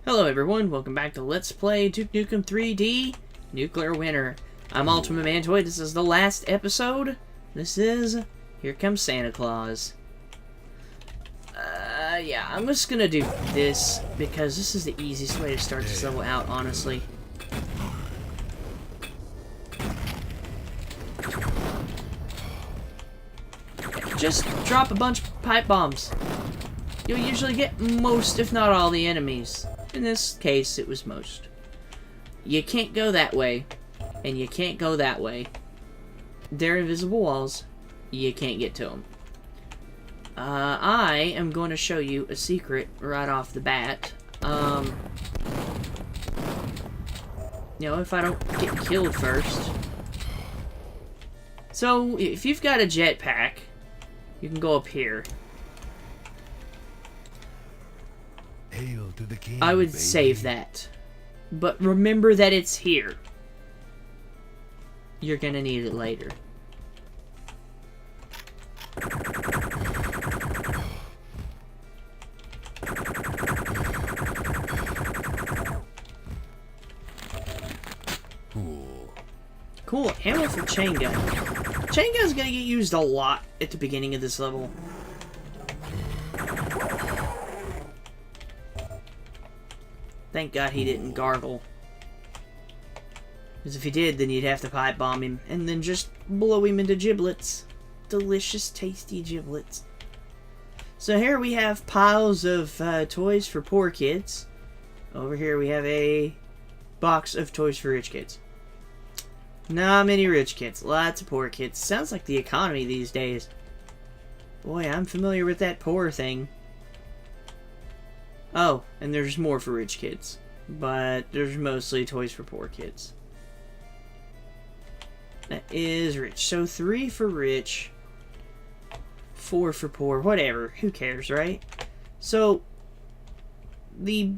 Hello everyone, welcome back to Let's Play Duke Nukem 3D Nuclear Winter. I'm Ultimate Mantoid. This is the last episode. This is Here Comes Santa Claus. Yeah, I'm just gonna do this because this is the easiest way to start this level out, honestly. Just drop a bunch of pipe bombs. You'll usually get most, if not all, the enemies. In this case, it was most. You can't go that way, and you can't go that way. They're invisible walls. You can't get to them. I am going to show you a secret right off the bat. You know, if I don't get killed first. So, if you've got a jetpack, you can go up here. Hail to the king, I would baby. save that. But remember that it's here. You're gonna need it later. Cool, ammo for chain gun. Chain gun's gonna get used a lot at the beginning of this level. Thank God he didn't gargle. Because if he did, then you'd have to pipe bomb him and then just blow him into giblets. Delicious, tasty giblets. So here we have piles of toys for poor kids. Over here we have a box of toys for rich kids. Not many rich kids, lots of poor kids. Sounds like the economy these days. Boy, I'm familiar with that poor thing. Oh, and there's more for rich kids. But there's mostly toys for poor kids. That is rich. So 3 for rich. 4 for poor. Whatever. Who cares, right? So, the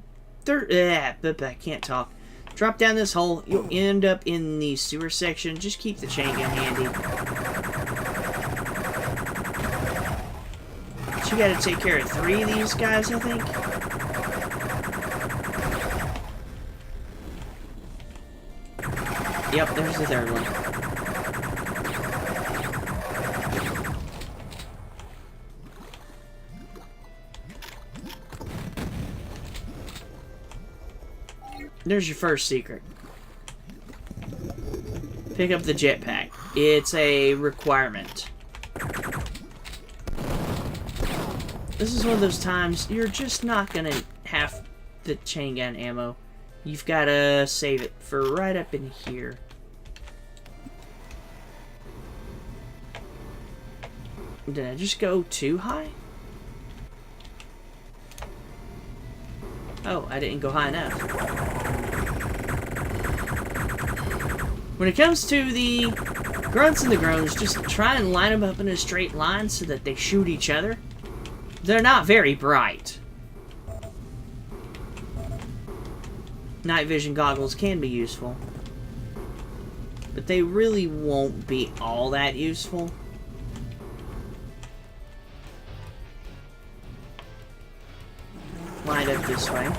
third... I can't talk. Drop down this hole. You'll end up in the sewer section. Just keep the chain gun handy. But you gotta take care of 3 of these guys, I think. Yep, there's the third one. There's your first secret. Pick up the jetpack. It's a requirement. This is one of those times you're just not gonna have the chain gun ammo. You've gotta save it for right up in here. Did I just go too high? Oh, I didn't go high enough. When it comes to the grunts and the groans, just try and line them up in a straight line so that they shoot each other. They're not very bright. Night vision goggles can be useful, but they really won't be all that useful. Line up this way.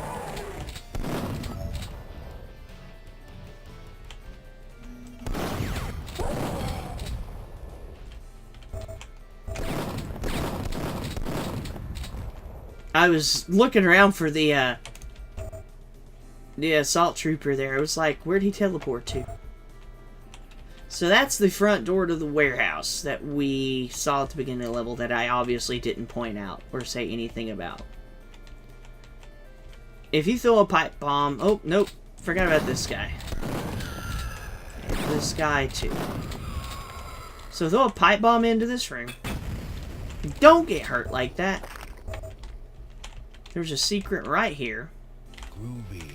I was looking around for the assault trooper there. It was like, where'd he teleport to? So that's the front door to the warehouse that we saw at the beginning of the level that I obviously didn't point out or say anything about. If you throw a pipe bomb... Oh, nope. Forgot about this guy. And this guy, too. So throw a pipe bomb into this room. Don't get hurt like that. There's a secret right here. Groovy.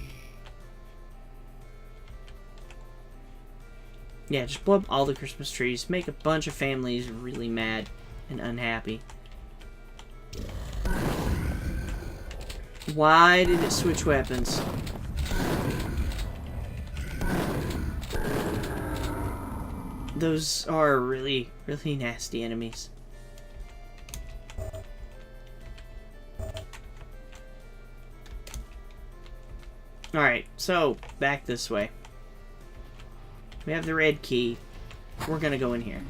Yeah, just blow up all the Christmas trees. Make a bunch of families really mad and unhappy. Why did it switch weapons? Those are really, really nasty enemies. Alright, so, back this way. We have the red key. We're gonna go in here.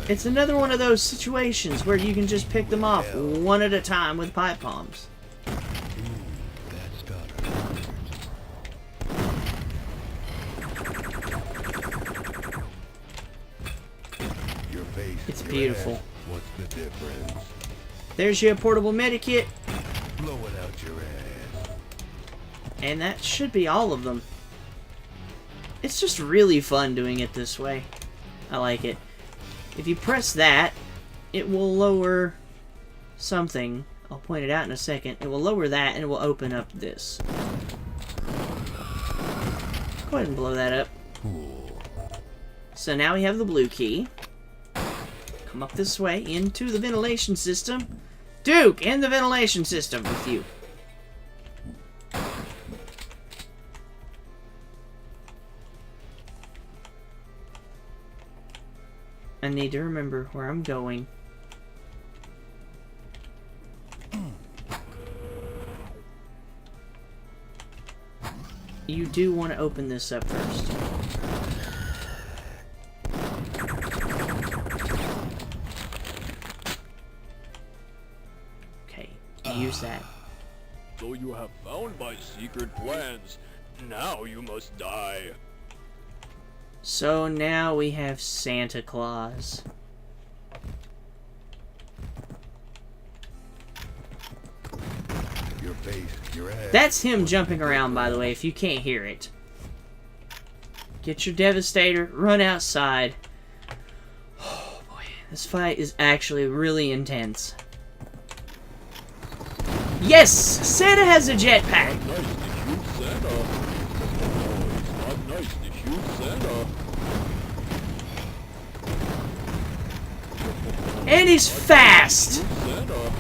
It's another one of those situations where you can just pick them off one at a time with pipe bombs. That's got her. Your face. It's your beautiful. ass. What's the difference? There's your portable medikit. Blow it out your ass. And that should be all of them. It's just really fun doing it this way. I like it. If you press that, it will lower something. I'll point it out in a second. It will lower that and it will open up this. Go ahead and blow that up. Cool. So now we have the blue key. Come up this way into the ventilation system. Duke, in the ventilation system with you. I need to remember where I'm going. You do want to open this up first. Okay, use that. So you have found my secret plans. Now you must die. So now we have Santa Claus. Your face. Your ass. That's him jumping around, by the way, if you can't hear it. Get your Devastator, run outside. Oh boy, this fight is actually really intense. Yes! Santa has a jetpack! Nice to shoot Santa. Oh, it's not nice to shoot Santa. And he's fast! Shoot Santa.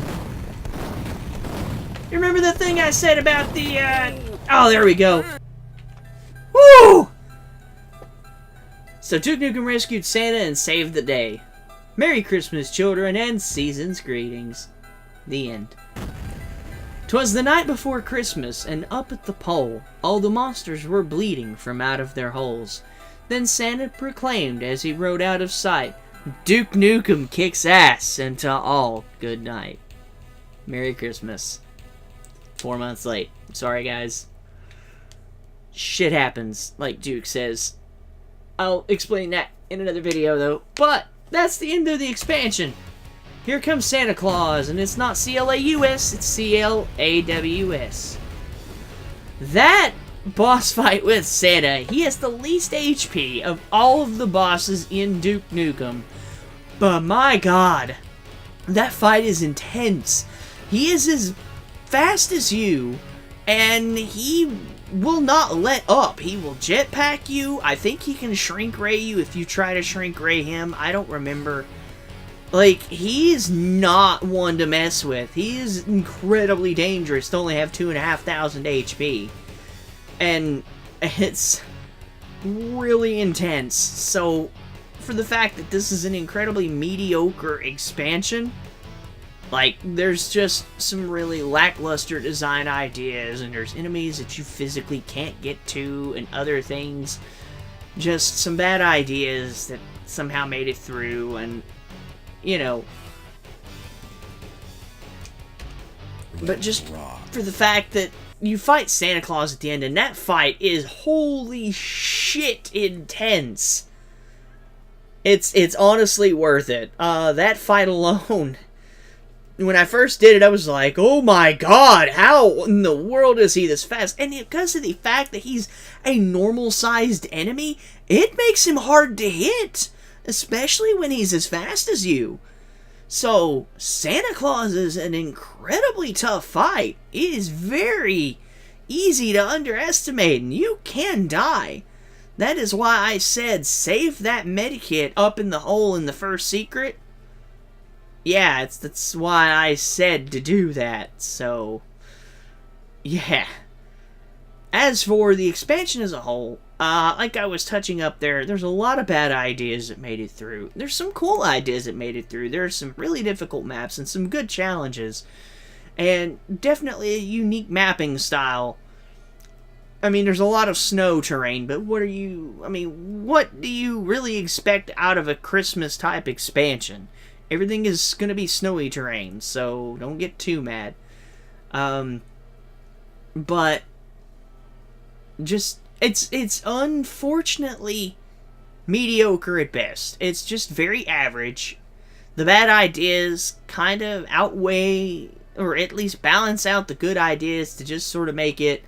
You remember the thing I said about the, Oh, there we go. Woo! So Duke Nukem rescued Santa and saved the day. Merry Christmas, children, and season's greetings. The end. 'Twas the night before Christmas, and up at the pole, all the monsters were bleeding from out of their holes. Then Santa proclaimed as he rode out of sight, Duke Nukem kicks ass, and to all, good night. Merry Christmas. 4 months late. Sorry, guys. Shit happens, like Duke says. I'll explain that in another video, though. But that's the end of the expansion. Here comes Santa Claus, and it's not C-L-A-U-S, it's C-L-A-W-S. That boss fight with Santa, he has the least HP of all of the bosses in Duke Nukem. But my god, that fight is intense. He is as fast as you, and he will not let up. He will jetpack you. I think he can shrink ray you if you try to shrink ray him. I don't remember. Like, he is not one to mess with. He is incredibly dangerous to only have 2,500 HP. And it's really intense. So, for the fact that this is an incredibly mediocre expansion, like, there's just some really lackluster design ideas, and there's enemies that you physically can't get to, and other things. Just some bad ideas that somehow made it through, and, you know. But just for the fact that you fight Santa Claus at the end, and that fight is holy shit intense. It's honestly worth it. That fight alone, when I first did it, I was like, oh my god, how in the world is he this fast? And because of the fact that he's a normal-sized enemy, it makes him hard to hit, especially when he's as fast as you. So, Santa Claus is an incredibly tough fight. It is very easy to underestimate, and you can die. That is why I said save that medikit up in the hole in the first secret. Yeah, that's why I said to do that, so yeah. As for the expansion as a whole, like I was touching up there, there's a lot of bad ideas that made it through. There's some cool ideas that made it through. There are some really difficult maps and some good challenges. and definitely a unique mapping style. I mean, there's a lot of snow terrain, but what do you really expect out of a Christmas type expansion? Everything is going to be snowy terrain, so don't get too mad. But just it's unfortunately mediocre at best. It's just very average. The bad ideas kind of outweigh, or at least balance out, the good ideas to just sort of make it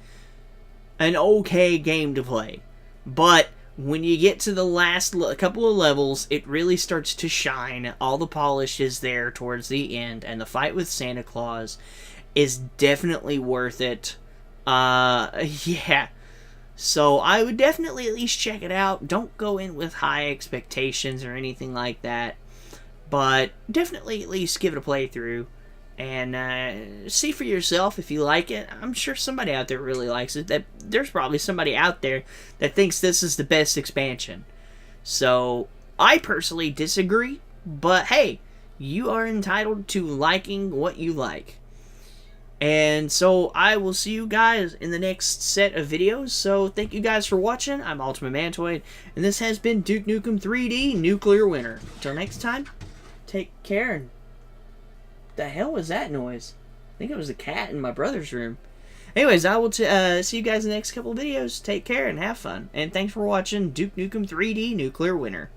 an okay game to play. But when you get to the last couple of levels, it really starts to shine. All the polish is there towards the end, and the fight with Santa Claus is definitely worth it. Yeah. So I would definitely at least check it out. Don't go in with high expectations or anything like that, but definitely at least give it a playthrough and see for yourself if you like it. I'm sure somebody out there really likes it. There's probably somebody out there that thinks this is the best expansion. So I personally disagree, but hey, you are entitled to liking what you like. And so I will see you guys in the next set of videos. So thank you guys for watching. I'm Ultimate Mantoid, and this has been Duke Nukem 3D Nuclear Winter. Until next time, take care. And the hell was that noise? I think it was the cat in my brother's room. Anyways, I will see you guys in the next couple of videos. Take care and have fun. And thanks for watching Duke Nukem 3D Nuclear Winter.